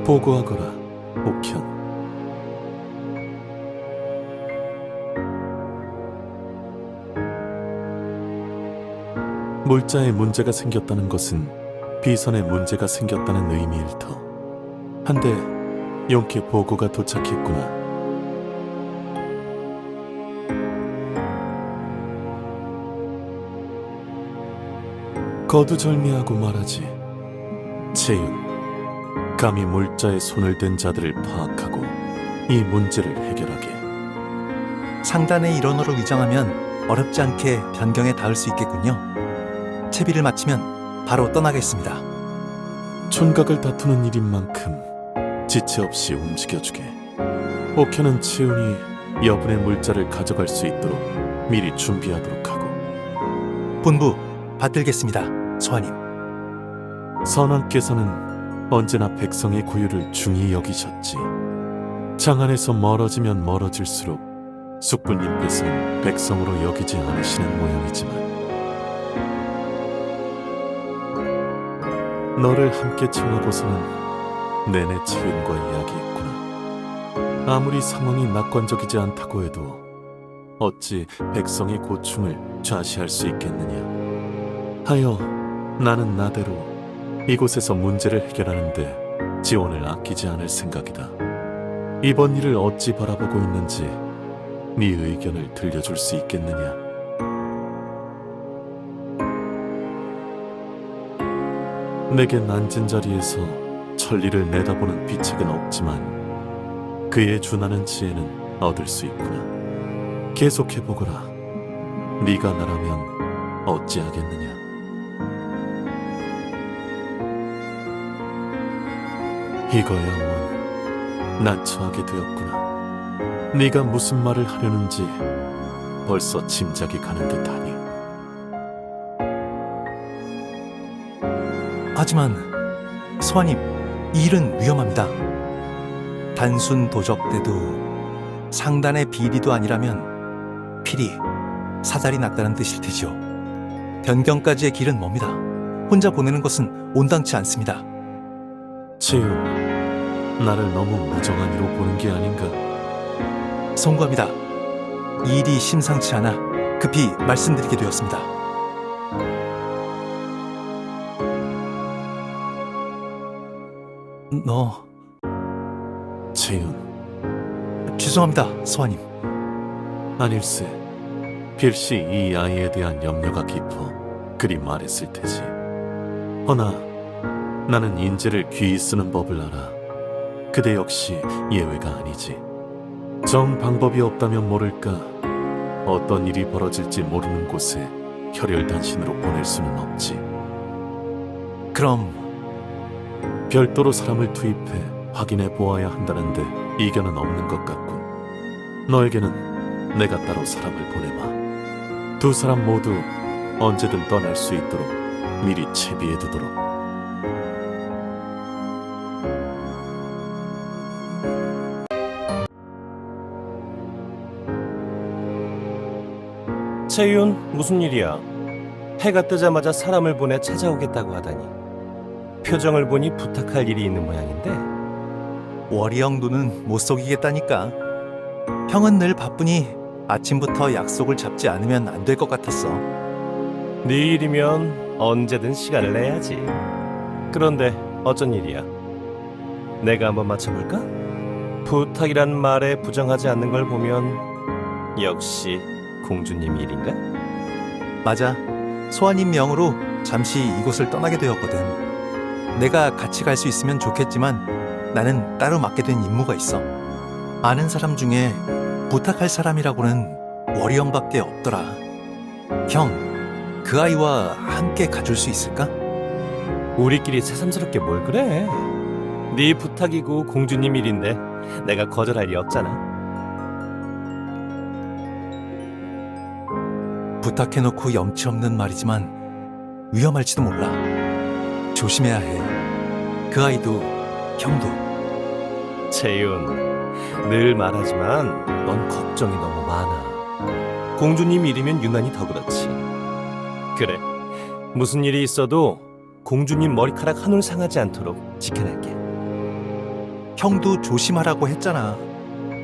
보고하거라, 옥현. 물자에 문제가 생겼다는 것은 비선에 문제가 생겼다는 의미일 터. 한데 용케 보고가 도착했구나. 거두절미하고 말하지. 채윤, 감히 물자에 손을 댄 자들을 파악하고 이 문제를 해결하게. 상단의 일원으로 위장하면 어렵지 않게 변경에 닿을 수 있겠군요. 채비를 마치면 바로 떠나겠습니다. 촌각을 다투는 일인 만큼 지체 없이 움직여주게. 옥현은 채윤이 여분의 물자를 가져갈 수 있도록 미리 준비하도록 하고. 본부 받들겠습니다, 소환님. 선왕께서는 언제나 백성의 고유를 중히 여기셨지. 장안에서 멀어지면 멀어질수록 숙부님께서는 백성으로 여기지 않으시는 모양이지만 너를 함께 청하고서는 내내 채윤과 이야기했구나. 아무리 상황이 낙관적이지 않다고 해도 어찌 백성의 고충을 좌시할 수 있겠느냐 하여 나는 나대로 이곳에서 문제를 해결하는데 지원을 아끼지 않을 생각이다. 이번 일을 어찌 바라보고 있는지 네 의견을 들려줄 수 있겠느냐. 내겐 앉은 자리에서 천리를 내다보는 비책은 없지만 그에 준하는 지혜는 얻을 수 있구나. 계속해보거라. 네가 나라면 어찌하겠느냐. 이거야 원, 난처하게 되었구나. 네가 무슨 말을 하려는지 벌써 짐작이 가는 듯하니. 하지만 소환님, 이 일은 위험합니다. 단순 도적대도 상단의 비리도 아니라면 필히 사달이 났다는 뜻일 테지요. 변경까지의 길은 멉니다. 혼자 보내는 것은 온당치 않습니다. 채윤, 나를 너무 무정한 이로 보는 게 아닌가? 송구합니다. 이 일이 심상치 않아 급히 말씀드리게 되었습니다. 채윤, 죄송합니다, 소환님. 아닐세. 필시 이 아이에 대한 염려가 깊어 그리 말했을 테지. 허나 나는 인재를 귀히 쓰는 법을 알아. 그대 역시 예외가 아니지. 정 방법이 없다면 모를까 어떤 일이 벌어질지 모르는 곳에 혈혈단신으로 보낼 수는 없지. 그럼 별도로 사람을 투입해 확인해 보아야 한다는데 이견은 없는 것 같군. 너에게는 내가 따로 사람을 보내마. 두 사람 모두 언제든 떠날 수 있도록 미리 채비해 두도록. 채윤, 무슨 일이야? 해가 뜨자마자 사람을 보내 찾아오겠다고 하다니. 표정을 보니 부탁할 일이 있는 모양인데. 월이형 눈은 못 속이겠다니까. 형은 늘 바쁘니 아침부터 약속을 잡지 않으면 안 될 것 같았어. 네 일이면 언제든 시간을 내야지. 그런데 어쩐 일이야? 내가 한번 맞춰볼까? 부탁이란 말에 부정하지 않는 걸 보면 역시 공주님 일인가? 맞아. 소환님 명으로 잠시 이곳을 떠나게 되었거든. 내가 같이 갈 수 있으면 좋겠지만 나는 따로 맡게 된 임무가 있어. 아는 사람 중에 부탁할 사람이라고는 월이형밖에 없더라. 형, 그 아이와 함께 가줄 수 있을까? 우리끼리 새삼스럽게 뭘 그래? 네 부탁이고 공주님 일인데 내가 거절할 리 없잖아. 부탁해놓고 염치 없는 말이지만 위험할지도 몰라. 조심해야 해. 그 아이도 형도. 채윤, 늘 말하지만 넌 걱정이 너무 많아. 공주님 일이면 유난히 더 그렇지. 그래, 무슨 일이 있어도 공주님 머리카락 한 올 상하지 않도록 지켜낼게. 형도 조심하라고 했잖아.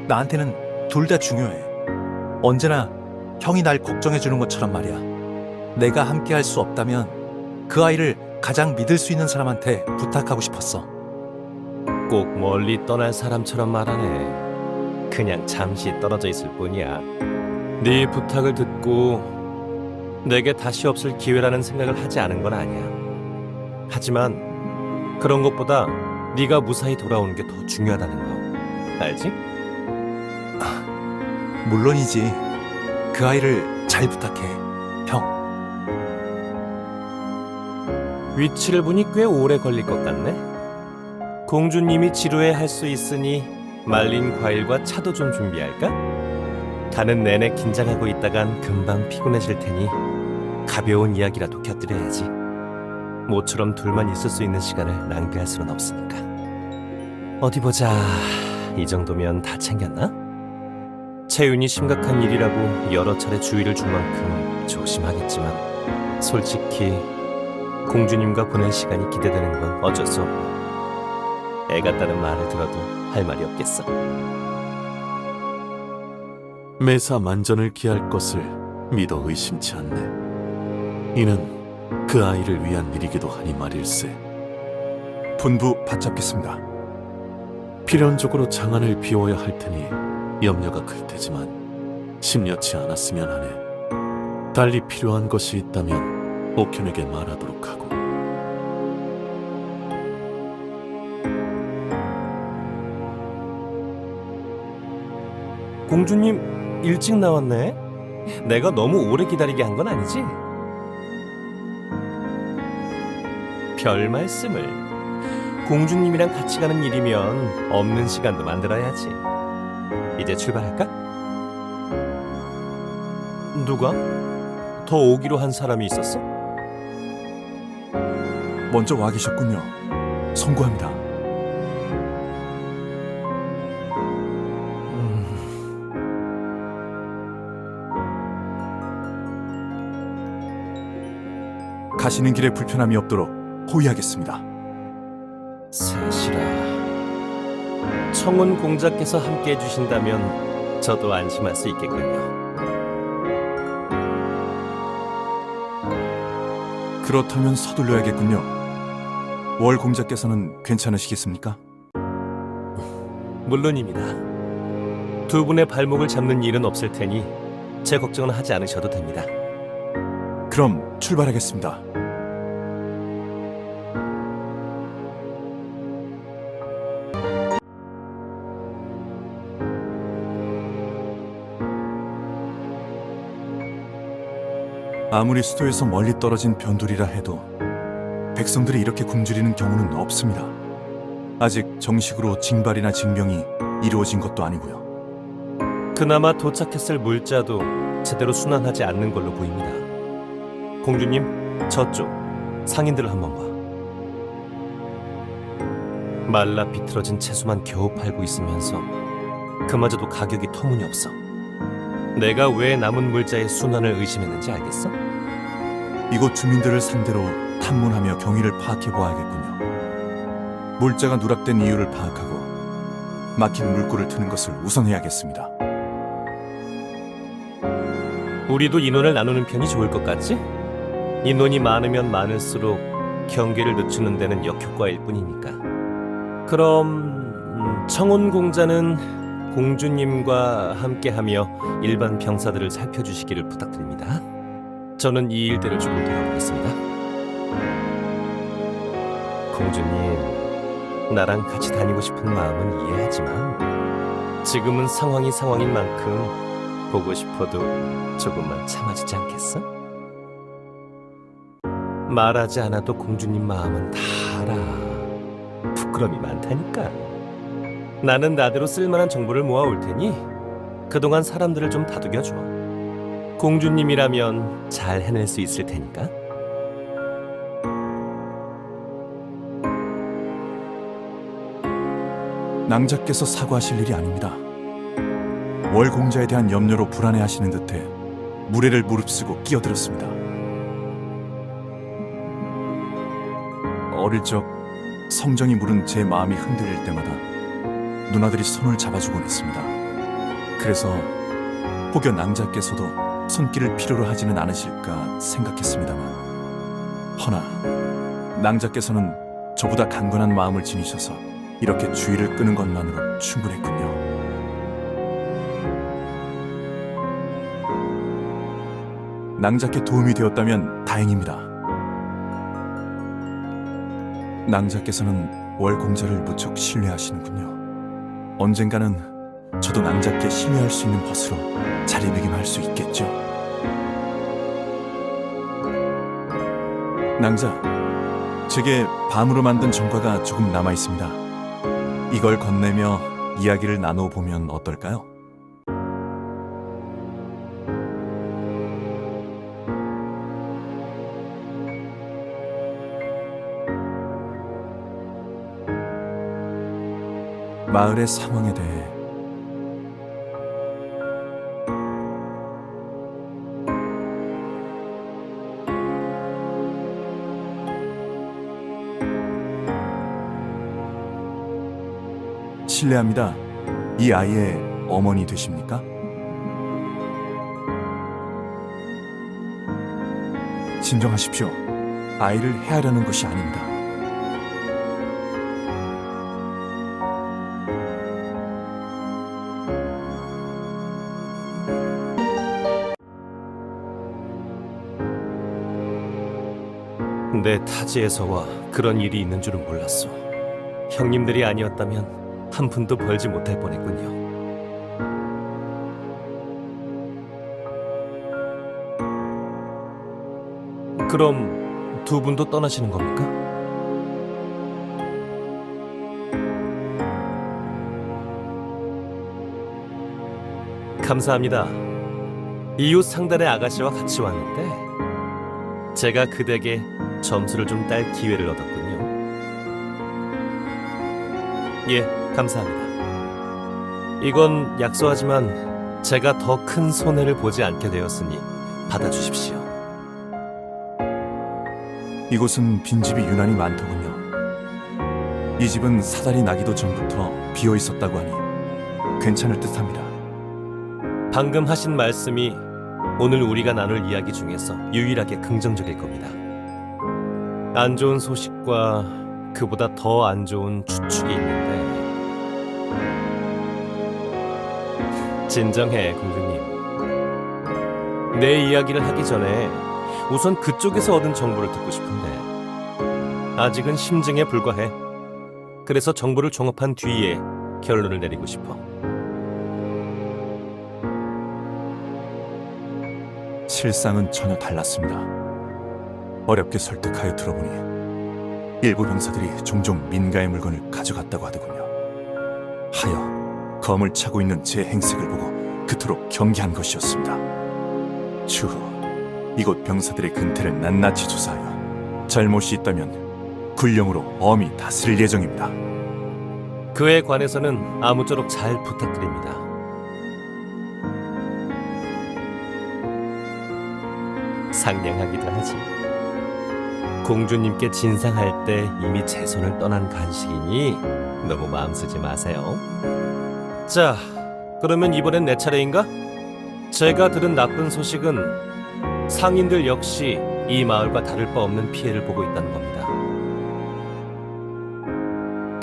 나한테는 둘 다 중요해. 언제나 형이 날 걱정해주는 것처럼 말이야. 내가 함께 할 수 없다면 그 아이를 가장 믿을 수 있는 사람한테 부탁하고 싶었어. 꼭 멀리 떠날 사람처럼 말하네. 그냥 잠시 떨어져 있을 뿐이야. 네 부탁을 듣고 내게 다시 없을 기회라는 생각을 하지 않은 건 아니야. 하지만 그런 것보다 네가 무사히 돌아오는 게 더 중요하다는 거 알지? 물론이지. 그 아이를 잘 부탁해, 형. 위치를 보니 꽤 오래 걸릴 것 같네. 공주님이 지루해 할 수 있으니 말린 과일과 차도 좀 준비할까? 가는 내내 긴장하고 있다간 금방 피곤해질 테니 가벼운 이야기라도 곁들여야지. 모처럼 둘만 있을 수 있는 시간을 낭비할 수는 없으니까. 어디 보자. 이 정도면 다 챙겼나? 채윤이 심각한 일이라고 여러 차례 주의를 준 만큼 조심하겠지만 솔직히 공주님과 보낼 시간이 기대되는 건 어쩔 수 없고 애 같다는 말을 들어도 할 말이 없겠어. 매사 만전을 기할 것을 믿어 의심치 않네. 이는 그 아이를 위한 일이기도 하니 말일세. 분부 받잡겠습니다. 필연적으로 장안을 비워야 할 테니 염려가 클 테지만 심려치 않았으면 하네. 달리 필요한 것이 있다면 옥현에게 말하도록 하고. 공주님 일찍 나왔네. 내가 너무 오래 기다리게 한 건 아니지? 별 말씀을. 공주님이랑 같이 가는 일이면 없는 시간도 만들어야지. 이제 출발할까? 누가? 더 오기로 한 사람이 있었어? 먼저 와 계셨군요. 송구합니다. 가시는 길에 불편함이 없도록 호의하겠습니다. 셋이라. 청운 공자께서 함께 해주신다면 저도 안심할 수 있겠군요. 그렇다면 서둘러야겠군요. 월 공자께서는 괜찮으시겠습니까? 물론입니다. 두 분의 발목을 잡는 일은 없을 테니 제 걱정은 하지 않으셔도 됩니다. 그럼 출발하겠습니다. 아무리 수도에서 멀리 떨어진 변두리라 해도 백성들이 이렇게 굶주리는 경우는 없습니다. 아직 정식으로 징발이나 징병이 이루어진 것도 아니고요. 그나마 도착했을 물자도 제대로 순환하지 않는 걸로 보입니다. 공주님, 저쪽 상인들을 한번 봐. 말라 비틀어진 채소만 겨우 팔고 있으면서 그마저도 가격이 터무니없어. 내가 왜 남은 물자의 순환을 의심했는지 알겠어? 이곳 주민들을 상대로 탐문하며 경위를 파악해 보아야겠군요. 물자가 누락된 이유를 파악하고 막힌 물꼬를 트는 것을 우선해야겠습니다. 우리도 인원을 나누는 편이 좋을 것 같지? 인원이 많으면 많을수록 경계를 늦추는 데는 역효과일 뿐이니까. 그럼 청운 공자는 공주님과 함께하며 일반 병사들을 살펴주시기를 부탁드립니다. 저는 이 일대를 조금 도와보겠습니다. 공주님, 나랑 같이 다니고 싶은 마음은 이해하지만 지금은 상황이 상황인 만큼 보고 싶어도 조금만 참아주지 않겠어? 말하지 않아도 공주님 마음은 다 알아. 부끄럼이 많다니까. 나는 나대로 쓸만한 정보를 모아올 테니 그동안 사람들을 좀 다독여줘. 공주님이라면 잘 해낼 수 있을 테니까. 낭자께서 사과하실 일이 아닙니다. 월 공자에 대한 염려로 불안해하시는 듯해 무례를 무릅쓰고 끼어들었습니다. 어릴 적 성정이 물은 제 마음이 흔들릴 때마다 누나들이 손을 잡아주곤 했습니다. 그래서 혹여 낭자께서도 손길을 필요로 하지는 않으실까 생각했습니다만, 허나 낭자께서는 저보다 강건한 마음을 지니셔서 이렇게 주의를 끄는 것만으로 충분했군요. 낭자께 도움이 되었다면 다행입니다. 낭자께서는 월공자를 무척 신뢰하시는군요. 언젠가는 저도 낭자께 신뢰할 수 있는 벗으로 자리매김할 수 있겠죠. 낭자, 제게 밤으로 만든 정과가 조금 남아 있습니다. 이걸 건네며 이야기를 나눠 보면 어떨까요? 마을의 상황에 대해 실례합니다. 이 아이의 어머니 되십니까? 진정하십시오. 아이를 해하려는 것이 아닙니다. 내 타지에서와 그런 일이 있는 줄은 몰랐어. 형님들이 아니었다면 한 푼도 벌지 못할 뻔했군요. 그럼 두 분도 떠나시는 겁니까? 감사합니다. 이웃 상단의 아가씨와 같이 왔는데 제가 그댁에 점수를 좀 딸 기회를 얻었군요. 예, 감사합니다. 이건 약소하지만 제가 더 큰 손해를 보지 않게 되었으니 받아주십시오. 이곳은 빈집이 유난히 많더군요. 이 집은 사달이 나기도 전부터 비어 있었다고 하니 괜찮을 듯합니다. 방금 하신 말씀이 오늘 우리가 나눌 이야기 중에서 유일하게 긍정적일 겁니다. 안 좋은 소식과 그보다 더 안 좋은 추측이 있는데 진정해, 공주님. 내 이야기를 하기 전에 우선 그쪽에서 얻은 정보를 듣고 싶은데 아직은 심증에 불과해. 그래서 정보를 종합한 뒤에 결론을 내리고 싶어. 실상은 전혀 달랐습니다. 어렵게 설득하여 들어보니 일부 병사들이 종종 민가의 물건을 가져갔다고 하더군요. 하여 검을 차고 있는 제 행색을 보고 그토록 경계한 것이었습니다. 추후 이곳 병사들의 근태를 낱낱이 조사하여 잘못이 있다면 군령으로 엄히 다스릴 예정입니다. 그에 관해서는 아무쪼록 잘 부탁드립니다. 상냥하기도 하지. 공주님께 진상할 때 이미 제 손을 떠난 간식이니 너무 마음 쓰지 마세요. 자, 그러면 이번엔 내 차례인가? 제가 들은 나쁜 소식은 상인들 역시 이 마을과 다를 바 없는 피해를 보고 있다는 겁니다.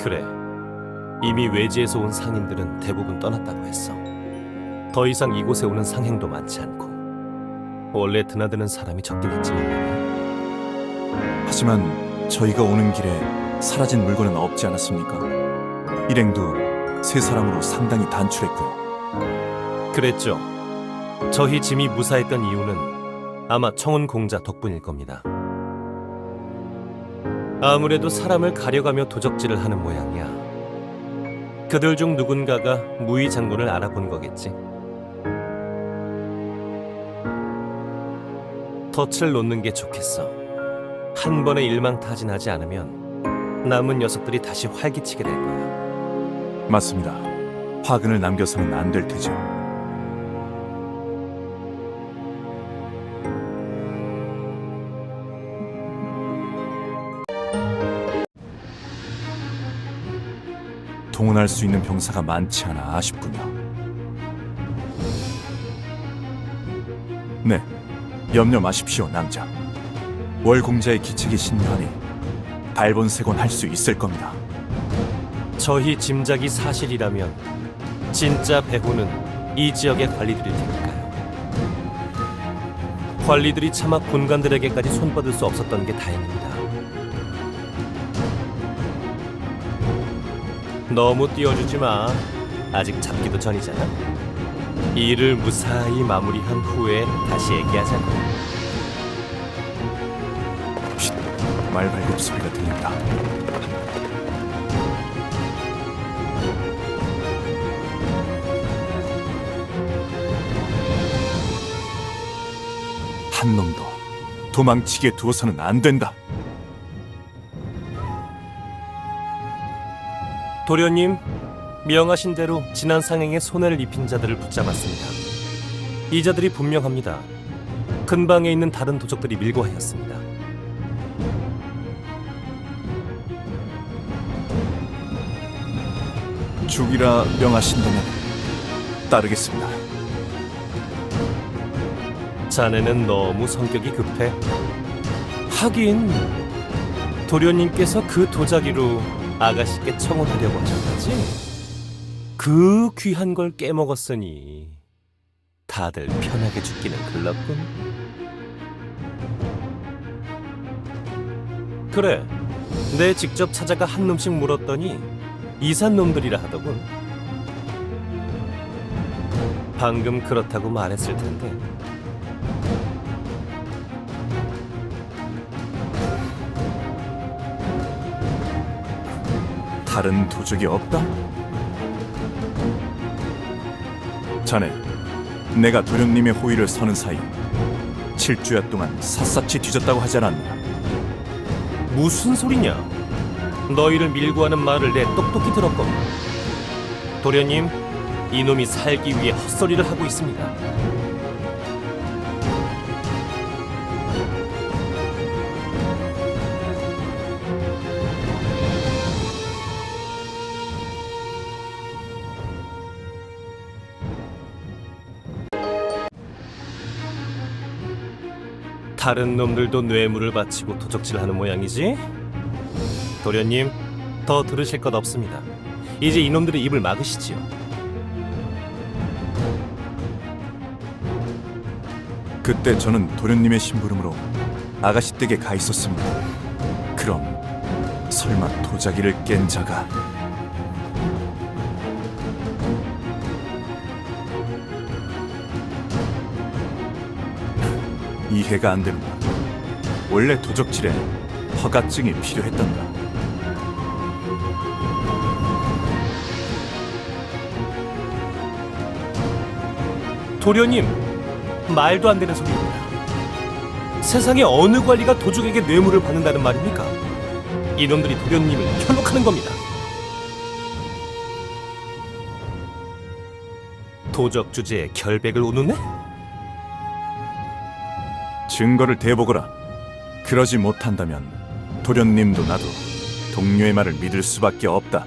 그래, 이미 외지에서 온 상인들은 대부분 떠났다고 했어. 더 이상 이곳에 오는 상행도 많지 않고 원래 드나드는 사람이 적긴 했지만 말이야. 하지만 저희가 오는 길에 사라진 물건은 없지 않았습니까? 일행도 세 사람으로 상당히 단출했고요. 그랬죠. 저희 짐이 무사했던 이유는 아마 청운 공자 덕분일 겁니다. 아무래도 사람을 가려가며 도적질을 하는 모양이야. 그들 중 누군가가 무의 장군을 알아본 거겠지. 덫을 놓는 게 좋겠어. 한 번에 일망타진하지 않으면 남은 녀석들이 다시 활기치게 될 거야. 맞습니다. 화근을 남겨서는 안 될 테죠. 동원할 수 있는 병사가 많지 않아 아쉽군요. 네, 염려 마십시오, 낭자. 월공자의 기책이 신묘하니 발본색원 할 수 있을 겁니다. 저희 짐작이 사실이라면 진짜 배후는 이 지역의 관리들일 테니까요. 관리들이 차마 군관들에게까지 손뻗을 수 없었던 게 다행입니다. 너무 띄워주지 마. 아직 잡기도 전이잖아. 일을 무사히 마무리한 후에 다시 얘기하자고. 쉿, 말발굽 소리가 들린다. 한 놈도 도망치게 두어서는 안 된다. 도련님, 명하신 대로 지난 상행에 손해를 입힌 자들을 붙잡았습니다. 이 자들이 분명합니다. 근방에 있는 다른 도적들이 밀고 하였습니다. 죽이라 명하신다면 따르겠습니다. 자네는 너무 성격이 급해. 하긴 도련님께서 그 도자기로 아가씨께 청혼하려고 하셨다지? 그 귀한 걸 깨먹었으니 다들 편하게 죽기는 글렀군. 그래, 내 직접 찾아가 한 놈씩 물었더니 이산 놈들이라 하더군. 방금 그렇다고 말했을 텐데. 다른 도적이 없다? 자네, 내가 도련님의 호위를 서는 사이 7주야 동안 샅샅이 뒤졌다고 하지 않았나? 무슨 소리냐? 너희를 밀고 하는 말을 내 똑똑히 들었건만. 도련님, 이놈이 살기 위해 헛소리를 하고 있습니다. 다른 놈들도 뇌물을 바치고 도적질하는 모양이지? 도련님, 더 들으실 것 없습니다. 이제 이놈들의 입을 막으시지요. 그때 저는 도련님의 심부름으로 아가씨 댁에 가 있었습니다. 그럼 설마 도자기를 깬 자가 이해가 안 됩니다. 원래 도적질에 허가증이 필요했던가. 도련님, 말도 안 되는 소리입니다. 세상에 어느 관리가 도적에게 뇌물을 받는다는 말입니까? 이놈들이 도련님을 현혹하는 겁니다. 도적 주제에 결백을 운우네? 증거를 대보거라. 그러지 못한다면 도련님도 나도 동료의 말을 믿을 수밖에 없다.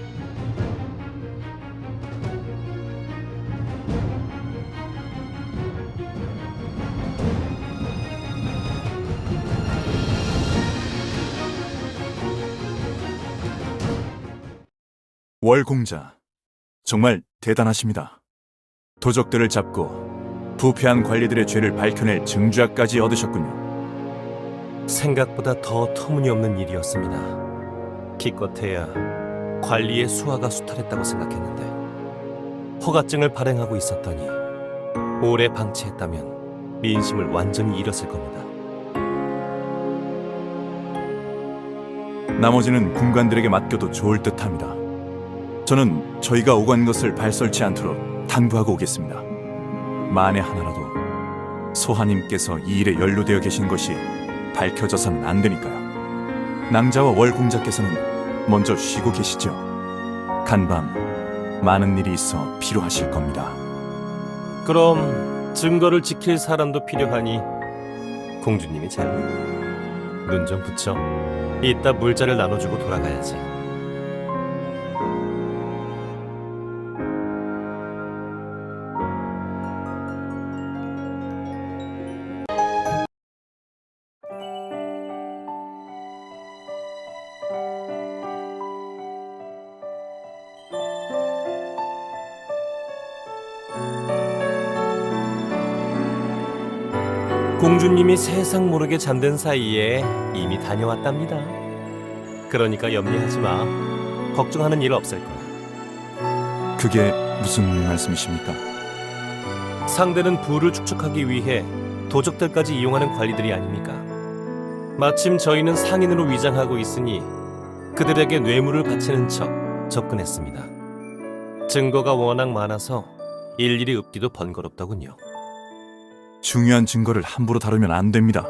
월공자, 정말 대단하십니다. 도적들을 잡고 부패한 관리들의 죄를 밝혀낼 증죄까지 얻으셨군요. 생각보다 더 터무니없는 일이었습니다. 기껏해야 관리의 수하가 수탈했다고 생각했는데 허가증을 발행하고 있었더니 오래 방치했다면 민심을 완전히 잃었을 겁니다. 나머지는 군관들에게 맡겨도 좋을 듯합니다. 저는 저희가 오간 것을 발설치 않도록 당부하고 오겠습니다. 만에 하나라도 소하님께서 이 일에 연루되어 계신 것이 밝혀져서는 안 되니까요. 낭자와 월공자께서는 먼저 쉬고 계시죠. 간밤 많은 일이 있어 필요하실 겁니다. 그럼 증거를 지킬 사람도 필요하니 공주님이 잘눈 좀 붙여. 이따 물자를 나눠주고 돌아가야지. 공주님이 세상 모르게 잠든 사이에 이미 다녀왔답니다. 그러니까 염려하지 마. 걱정하는 일 없을 거야. 그게 무슨 말씀이십니까? 상대는 부를 축적하기 위해 도적들까지 이용하는 관리들이 아닙니까? 마침 저희는 상인으로 위장하고 있으니 그들에게 뇌물을 바치는 척 접근했습니다. 증거가 워낙 많아서 일일이 읊기도 번거롭더군요. 중요한 증거를 함부로 다루면 안 됩니다.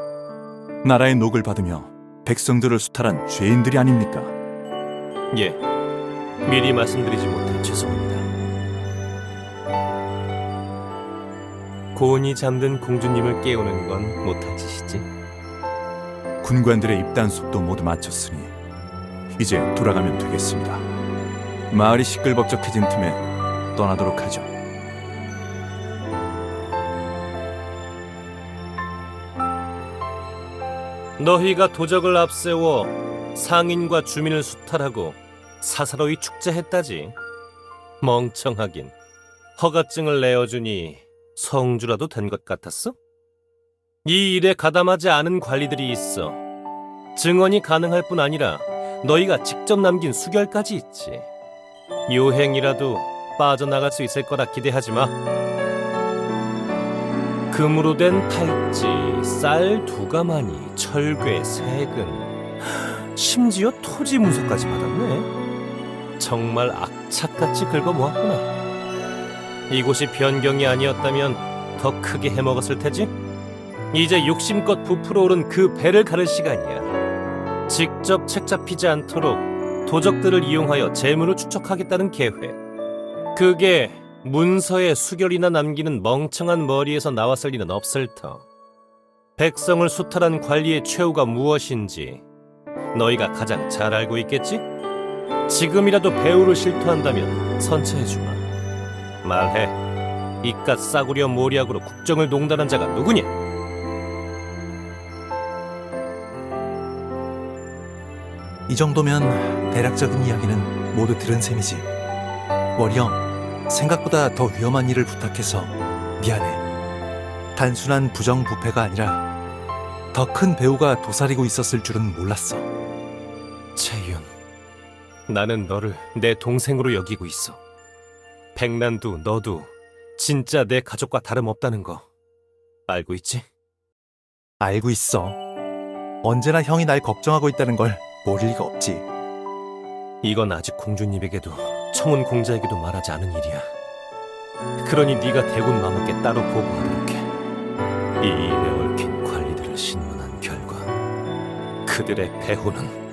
나라의 녹을 받으며 백성들을 수탈한 죄인들이 아닙니까? 예, 미리 말씀드리지 못해 죄송합니다. 고온이 잠든 공주님을 깨우는 건 못할 짓이지. 군관들의 입단속도 모두 마쳤으니 이제 돌아가면 되겠습니다. 마을이 시끌벅적해진 틈에 떠나도록 하죠. 너희가 도적을 앞세워 상인과 주민을 수탈하고 사사로이 축제했다지. 멍청하긴. 허가증을 내어주니 성주라도 된 것 같았어? 이 일에 가담하지 않은 관리들이 있어. 증언이 가능할 뿐 아니라 너희가 직접 남긴 수결까지 있지. 요행이라도 빠져나갈 수 있을 거라 기대하지 마. 금으로 된 팔찌, 쌀 2가마니, 철괴 3근, 심지어 토지 문서까지 받았네. 정말 악착같이 긁어모았구나. 이곳이 변경이 아니었다면 더 크게 해먹었을 테지? 이제 욕심껏 부풀어 오른 그 배를 가를 시간이야. 직접 책 잡히지 않도록 도적들을 이용하여 재물을 축적하겠다는 계획. 그게 문서에 수결이나 남기는 멍청한 머리에서 나왔을 리는 없을 터. 백성을 수탈한 관리의 최후가 무엇인지 너희가 가장 잘 알고 있겠지? 지금이라도 배우를 실토한다면 선처해주마. 말해. 이깟 싸구려 모략으로 국정을 농단한 자가 누구냐? 이 정도면 대략적인 이야기는 모두 들은 셈이지. 월영, 생각보다 더 위험한 일을 부탁해서 미안해. 단순한 부정부패가 아니라 더 큰 배우가 도사리고 있었을 줄은 몰랐어. 채윤, 나는 너를 내 동생으로 여기고 있어. 백난도 너도 진짜 내 가족과 다름없다는 거 알고 있지? 알고 있어. 언제나 형이 날 걱정하고 있다는 걸 모를 리가 없지. 이건 아직 공주님에게도 청운 공자에게도 말하지 않은 일이야. 그러니 네가 대군 마마께 따로 보고하도록 해. 이 일에 얽힌 관리들을 신문한 결과 그들의 배후는